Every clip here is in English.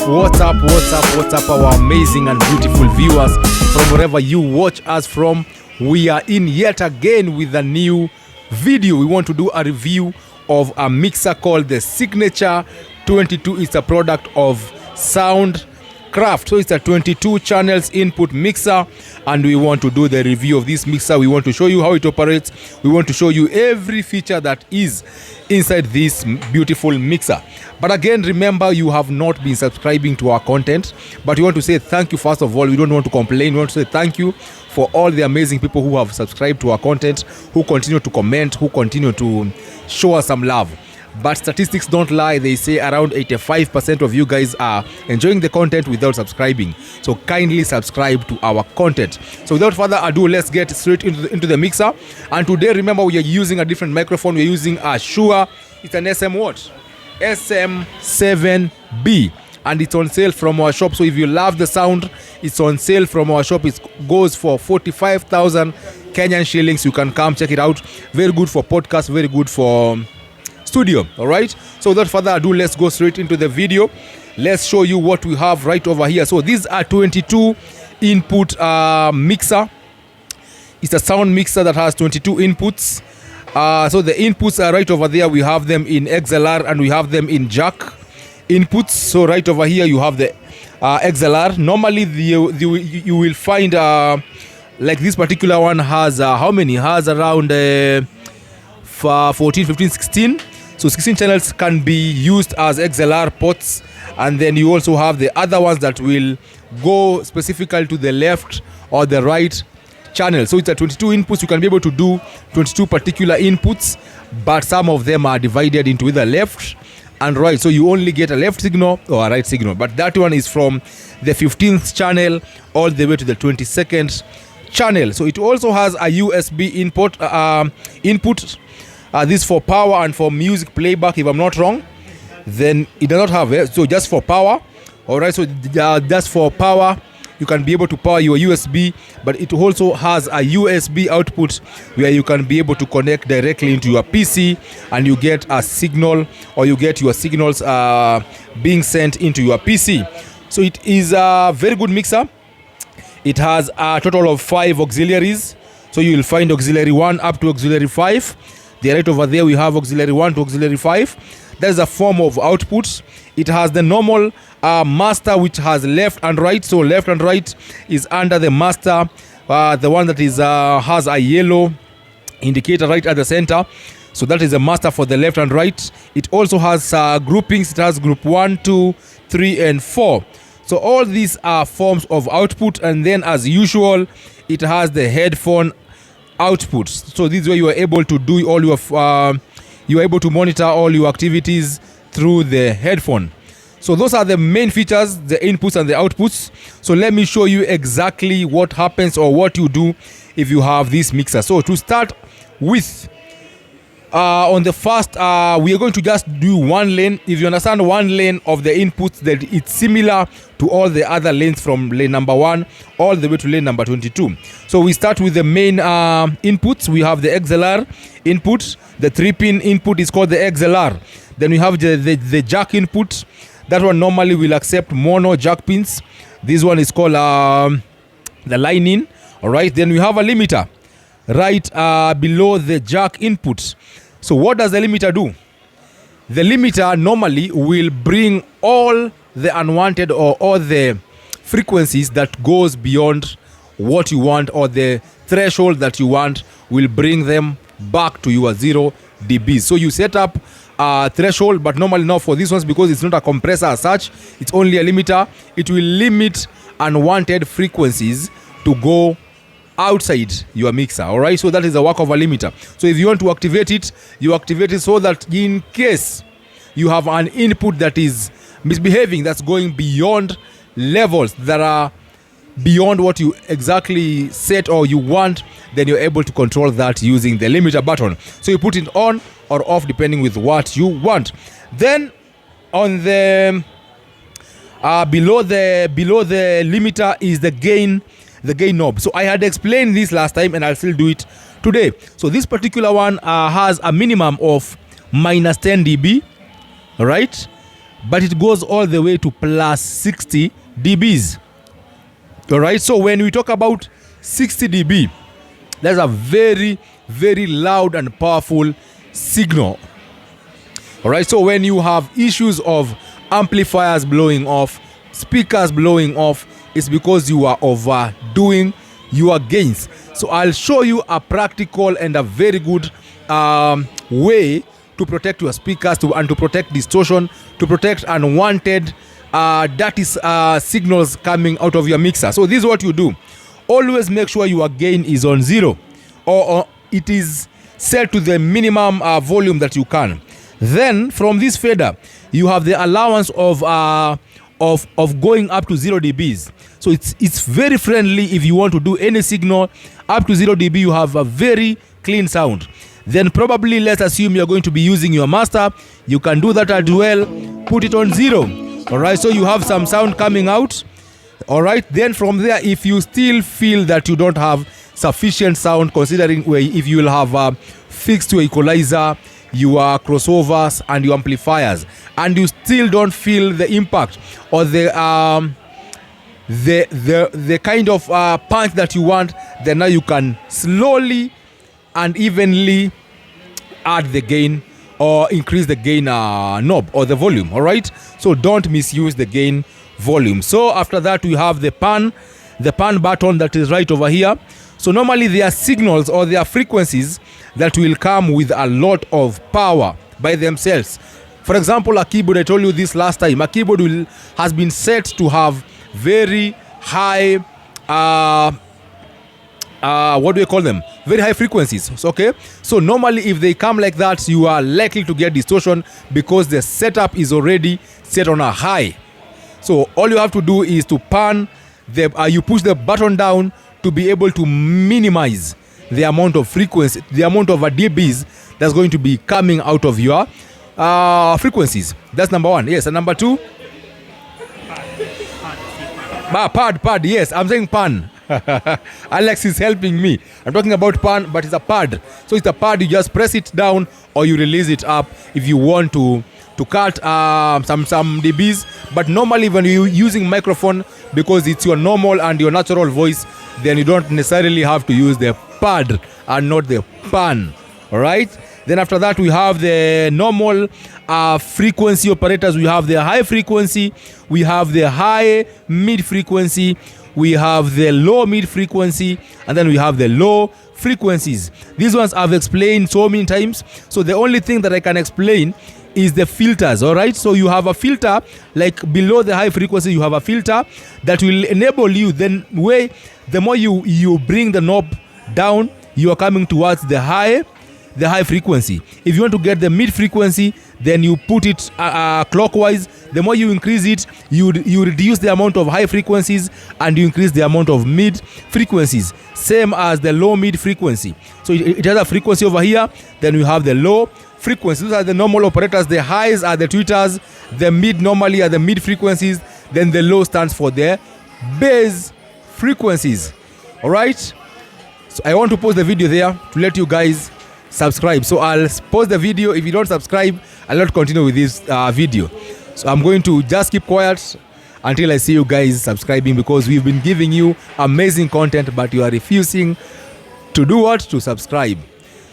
What's up, our amazing and beautiful viewers from wherever you watch us from. We are in yet again with a new video. We want to do a review of a mixer called the Signature 22. It's a product of Soundcraft. So it's a 22 channels input mixer, and we want to do the review of this mixer. We want to show you how it operates. We want to show you every feature that is inside this beautiful mixer. But again, remember, you have not been subscribing to our content, but we want to say thank you. First of all, we don't want to complain. We want to say thank you for all the amazing people who have subscribed to our content, who continue to comment, who continue to show us some love. But statistics don't lie. They say around 85% of you guys are enjoying the content without subscribing. So kindly subscribe to our content. So without further ado, let's get straight into the mixer. And today, remember, we are using a different microphone. We're using a Shure. It's an SM7B, and it's on sale from our shop. So if you love the sound, it's on sale from our shop. It goes for 45,000 Kenyan shillings. You can come check it out. Very good for podcast, very good for studio. All right, so without further ado, let's go straight into the video. Let's show you what we have right over here. So these are 22 input mixer. It's a sound mixer that has 22 inputs. So the inputs are right over there. We have them in XLR and we have them in jack inputs. So right over here you have the XLR. Normally you will find like this particular one has how many? Has around 14, 15, 16. So 16 channels can be used as XLR ports, and then you also have the other ones that will go specifically to the left or the right channel. So it's a 22 inputs. You can be able to do 22 particular inputs, but some of them are divided into either left and right. So you only get a left signal or a right signal, but that one is from the 15th channel all the way to the 22nd channel. So it also has a USB input. This for power and for music playback, if I'm not wrong. Then it does not have it. So just for power. All right, so just for power, you can be able to power your USB, but it also has a USB output where you can be able to connect directly into your PC, and you get a signal, or you get your signals being sent into your PC. So it is a very good mixer. It has a total of 5 auxiliaries. So you will find auxiliary 1 up to auxiliary 5. Right over there we have auxiliary 1 to auxiliary 5. That is a form of output. It has the normal master, which has left and right. So left and right is under the master, the one that is has a yellow indicator right at the center. So that is a master for the left and right. It also has groupings. It has group 1, 2, 3 and 4. So all these are forms of output, and then as usual it has the headphone output. So this is where you are able to do all your you are able to monitor all your activities through the headphone. So those are the main features, the inputs and the outputs. So let me show you exactly what happens or what you do if you have this mixer. So to start with, on the first, we are going to just do one lane. If you understand one lane of the inputs, that it's similar to all the other lanes from lane number 1 all the way to lane number 22. So we start with the main inputs. We have the XLR input. The 3-pin input is called the XLR. Then we have the jack input. That one normally will accept mono jack pins. This one is called the line in. All right. Then we have a limiter right below the jack input. So what does the limiter do? The limiter normally will bring all the unwanted or all the frequencies that goes beyond what you want, or the threshold that you want, will bring them back to your 0 dB. So you set up a threshold, but normally now for these ones, because it's not a compressor as such, it's only a limiter, it will limit unwanted frequencies to go outside your mixer. All right, so that is the work of a limiter. So if you want to activate it, you activate it so that in case you have an input that is misbehaving, that's going beyond levels that are beyond what you exactly set or you want, then you're able to control that using the limiter button. So you put it on or off depending with what you want. Then on the below the limiter is the gain knob. So I had explained this last time and I'll still do it today. So this particular one has a minimum of minus 10 dB, right? but it goes all the way to plus 60 dBs. All right, so when we talk about 60 dB, that's a very, very loud and powerful signal. All right, so when you have issues of amplifiers blowing off, speakers blowing off, it's because you are overdoing your gains. So I'll show you a practical and a very good way to protect your speakers and to protect distortion, to protect unwanted dirty signals coming out of your mixer. So this is what you do. Always make sure your gain is on 0 or it is set to the minimum volume that you can. Then from this fader, you have the allowance of going up to 0 dBs. So it's very friendly if you want to do any signal up to 0 dB. You have a very clean sound. Then probably let's assume you're going to be using your master. You can do that as well. Put it on 0. All right, so you have some sound coming out. All right, then from there, if you still feel that you don't have sufficient sound, considering if you will have fixed your equalizer, your crossovers and your amplifiers, and you still don't feel the impact or the kind of punch that you want, then now you can slowly and evenly add the gain or increase the gain knob or the volume. All right, so don't misuse the gain volume. So after that, we have the pan button that is right over here. So normally there are signals or there are frequencies that will come with a lot of power by themselves. For example, a keyboard, I told you this last time, a keyboard has been set to have very high what do you call them? Very high frequencies. Okay, so normally if they come like that, you are likely to get distortion because the setup is already set on a high. So all you have to do is to pan you push the button down to be able to minimize the amount of frequency, the amount of dBs that's going to be coming out of your frequencies. That's number one. Yes, and number two, pad. Yes, I'm saying pan. Alex is helping me. I'm talking about pan, but it's a pad. So it's a pad. You just press it down or you release it up if you want to cut some dBs. But normally when you're using microphone, because it's your normal and your natural voice, then you don't necessarily have to use the pad and not the pan. All right, then after that we have the normal frequency operators. We have the high frequency, we have the high mid frequency, we have the low mid frequency, and then we have the low frequencies. These ones I've explained so many times, so the only thing that I can explain is the filters. All right, so you have a filter like below the high frequency, you have a filter that will enable you, then the more you bring the knob down, you are coming towards the high frequency. If you want to get the mid frequency, then you put it clockwise. The more you increase it, you reduce the amount of high frequencies and you increase the amount of mid frequencies, same as the low mid frequency. So it has a frequency over here, then we have the low frequency. Those are the normal operators. The highs are the tweeters, the mid normally are the mid frequencies, then the low stands for the bass frequencies. All right, so I want to pause the video there to let you guys subscribe. So I'll pause the video. If you don't subscribe, I'll not continue with this video. So I'm going to just keep quiet until I see you guys subscribing, because we've been giving you amazing content, but you are refusing to do what? To subscribe.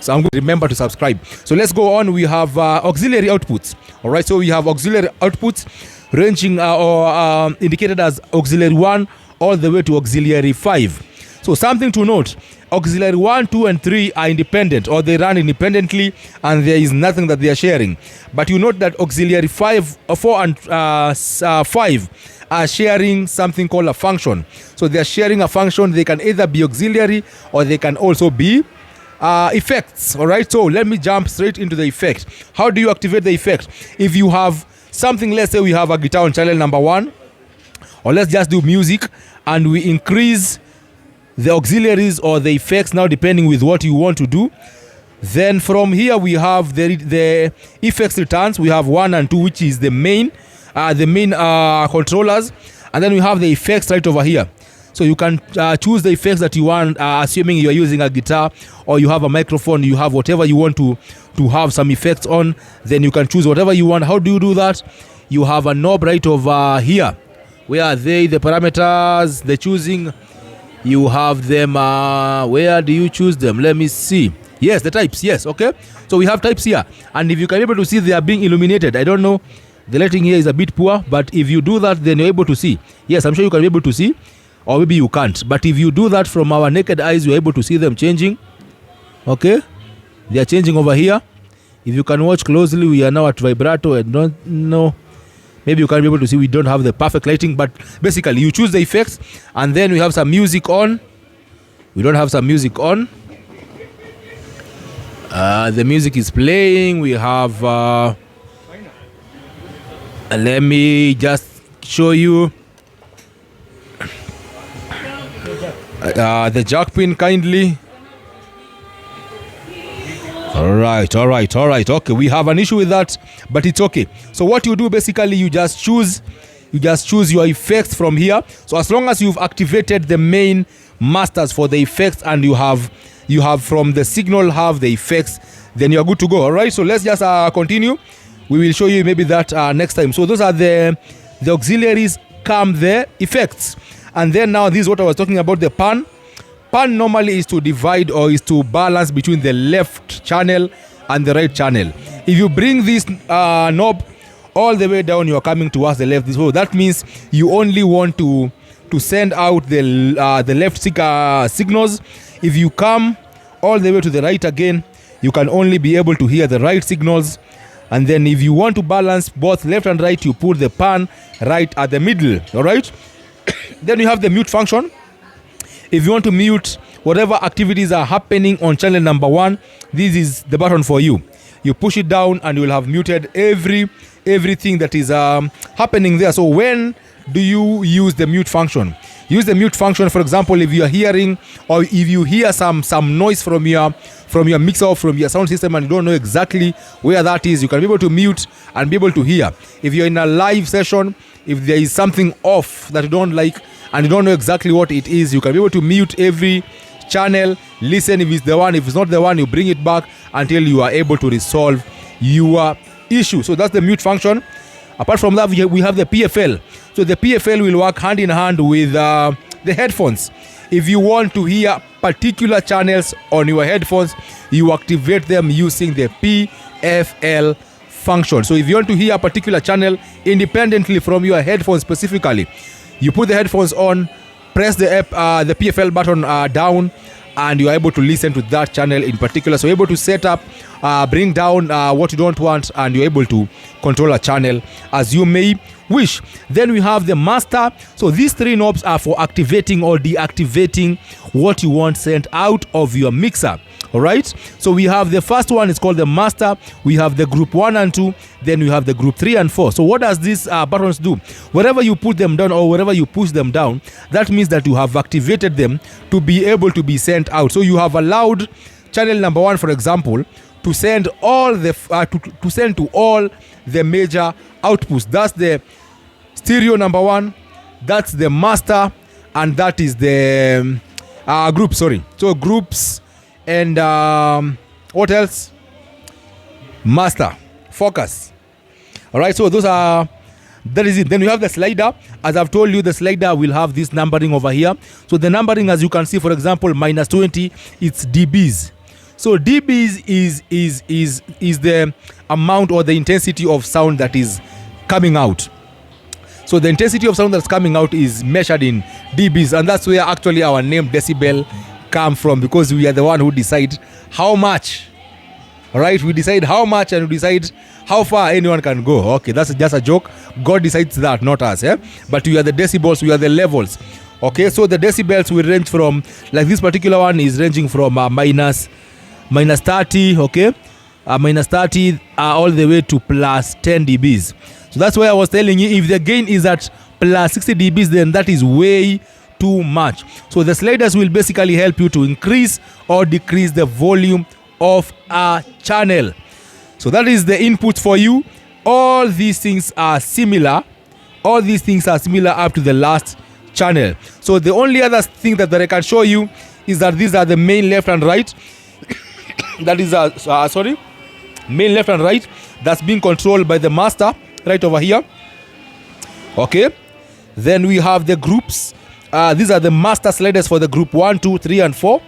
So I'm going to remember to subscribe. So let's go on. We have auxiliary outputs. All right, so we have auxiliary outputs ranging or indicated as auxiliary 1 all the way to auxiliary 5. So something to note, auxiliary 1, 2 and 3 are independent, or they run independently and there is nothing that they are sharing. But you note that auxiliary 4 and 5 are sharing something called a function. So they are sharing a function. They can either be auxiliary or they can also be effects. All right, so let me jump straight into the effect. How do you activate the effect? If you have something, let's say we have a guitar on channel number 1, or let's just do music, and we increase the auxiliaries or the effects now depending with what you want to do. Then from here we have the effects returns. We have 1 and 2, which is the main controllers, and then we have the effects right over here. So you can choose the effects that you want, assuming you are using a guitar or you have a microphone, you have whatever you want to have some effects on, then you can choose whatever you want. How do you do that? you have a knob right over here. Where are they? The parameters, the choosing. You have them. Where do you choose them? Let me see. Yes, the types. Yes, okay. So we have types here, and if you can be able to see, they are being illuminated. I don't know. The lighting here is a bit poor, but if you do that, then you're able to see. Yes, I'm sure you can be able to see, or maybe you can't. But if you do that from our naked eyes, you're able to see them changing. Okay, they are changing over here. If you can watch closely, we are now at vibrato. I don't know. Maybe you can't be able to see. We don't have the perfect lighting, but basically you choose the effects, and then we have some music on. We don't have some music on. The music is playing. We have. Let me just show you the jack pin kindly. All right. Okay, we have an issue with that, but it's okay. So what you do basically, you just choose your effects from here. So as long as you've activated the main masters for the effects, and you have from the signal have the effects, then you're good to go. All right, so let's just continue. We will show you maybe that next time. So those are the auxiliaries, come the effects, and then now this is what I was talking about, the pan. Pan normally is to divide or is to balance between the left channel and the right channel. If you bring this knob all the way down, you are coming towards the left. So that means you only want to send out the left signals. If you come all the way to the right again, you can only be able to hear the right signals. And then if you want to balance both left and right, you put the pan right at the middle. All right. Then you have the mute function. If you want to mute whatever activities are happening on channel number 1, this is the button for you. You push it down and you will have muted everything that is happening there. So when do you use the mute function? Use the mute function, for example, if you are hearing, or if you hear some noise from your mixer or from your sound system and you don't know exactly where that is, you can be able to mute and be able to hear. If you're in a live session, if there is something off that you don't like and you don't know exactly what it is, you can be able to mute every channel, listen if it's the one. If it's not the one, you bring it back until you are able to resolve your issue. So that's the mute function. Apart from that, we have the PFL. So the PFL will work hand in hand with the headphones. If you want to hear particular channels on your headphones, you activate them using the PFL function. So if you want to hear a particular channel independently from your headphones specifically, you put the headphones on, press the PFL button down, and you are able to listen to that channel in particular. So you're able to set up, bring down what you don't want, and you're able to control a channel as you may wish. Then we have the master. So these 3 knobs are for activating or deactivating what you want sent out of your mixer. All right, so we have the first one, is called the master. We have the group 1 and 2, then we have the group 3 and 4. So what does these buttons do? Wherever you put them down or wherever you push them down, that means that you have activated them to be able to be sent out. So you have allowed channel number 1, for example, to send all the to send to all the major outputs. That's the stereo number 1, that's the master, and that is the group. Sorry, so groups. And what else? Master, focus. All right, so that is it. Then we have the slider. As I've told you, the slider will have this numbering over here. So the numbering, as you can see, for example, -20, it's dBs. So dBs is the amount or the intensity of sound that is coming out. So the intensity of sound that's coming out is measured in dBs, and that's where actually our name decibel come from, because we are the one who decide how much. All right, we decide how much and we decide how far anyone can go. Okay, that's just a joke. God decides that, not us. But we are the decibels, we are the levels. Okay, so the decibels will range from, like this particular one is ranging from minus 30, okay, minus 30 all the way to plus 10 dBs. So that's why I was telling you, if the gain is at plus 60 dBs, then that is way too much. So the sliders will basically help you to increase or decrease the volume of a channel. So that is the input for you. All these things are similar. All these things are similar up to the last channel. So the only other thing that I can show you is that these are the main left and right. That is main left and right. That's being controlled by the master right over here. Okay, then we have the groups. These are the master sliders for the group 1, 2, 3 and 4.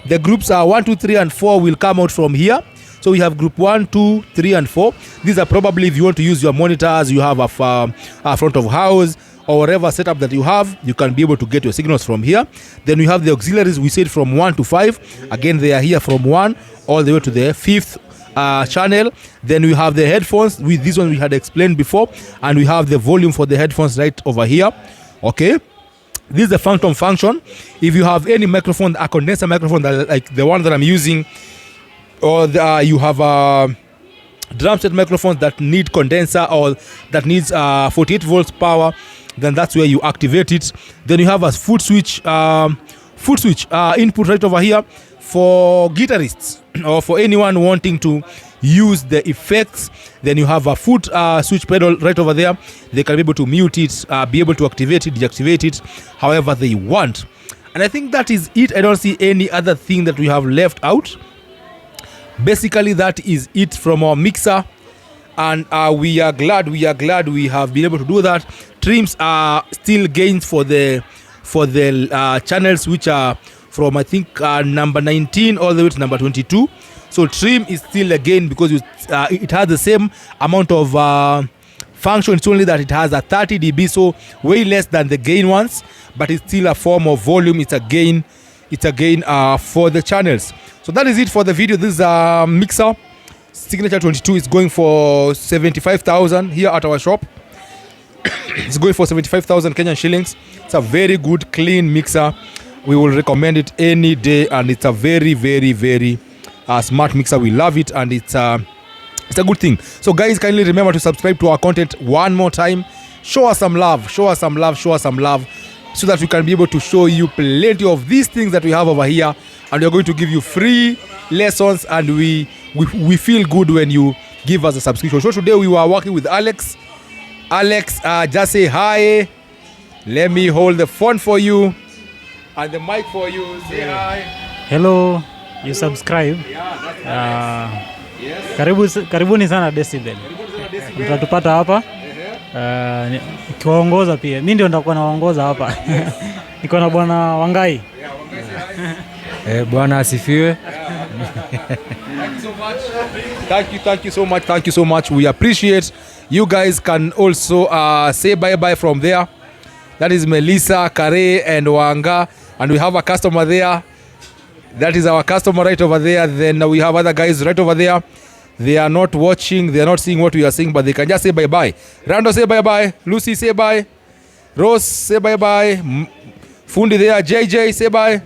The groups are 1, 2, 3 and 4 will come out from here. So we have group 1, 2, 3 and 4. These are probably if you want to use your monitors, you have a front of house or whatever setup that you have, you can be able to get your signals from here. Then we have the auxiliaries, we said from 1 to 5. Again, they are here from 1 all the way to the 5th channel. Then we have the headphones. With this one we had explained before, and we have the volume for the headphones right over here. Okay, this is the phantom function. If you have any microphone, a condenser microphone like the one that I'm using, or you have a drum set microphones that need condenser or that needs 48 volts power, then that's where you activate it. Then you have a foot switch input right over here for guitarists or for anyone wanting to use the effects. Then you have a foot switch pedal right over there. They can be able to mute it, be able to activate it, deactivate it, however they want. And I think that is it. I don't see any other thing that we have left out. Basically, that is it from our mixer, and we are glad we have been able to do that. Trims are still gains for the channels which are from I think number 19 all the way to number 22. So trim is still a gain because it has the same amount of function. It's only that it has a 30 dB, so way less than the gain ones, but it's still a form of volume. It's a gain for the channels. So that is it for the video. This is a mixer Signature 22 is going for 75,000 here at our shop. It's going for 75,000 Kenyan shillings. It's a very good clean mixer. We will recommend it any day, and it's a very smart mixer. We love it, and it's a good thing. So guys, kindly remember to subscribe to our content one more time. Show us some love, so that we can be able to show you plenty of these things that we have over here, and we're going to give you free lessons, and we feel good when you give us a subscription. So today we were working with Alex. Just say hi. Let me hold the phone for you and the mic for you. Say hi. Hello, you subscribe. Yes. Karibuni sana Decibel. Mtatupata hapa. Kiwaongoza pia. Mimi ndio nitakuwa nawaongoza hapa. Niko na bwana Wangai. Bwana asifiwe. Thank you so much. We appreciate. You guys can also say bye from there. That is Melissa, Kare and Wanga, and we have a customer there. That is our customer right over there. Then we have other guys right over there. They are not watching, they are not seeing what we are saying, but they can just say bye. Rando, say bye. Lucy, say bye. Rose, say bye. Fundi there, JJ, say bye.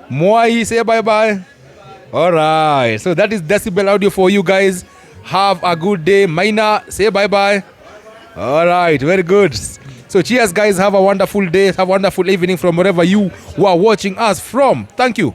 Mwai, say bye. All right, so that is Decibel Audio for you guys. Have a good day. Maina, say bye. All right, very good. So cheers guys, have a wonderful day, have a wonderful evening from wherever you are watching us from. Thank you.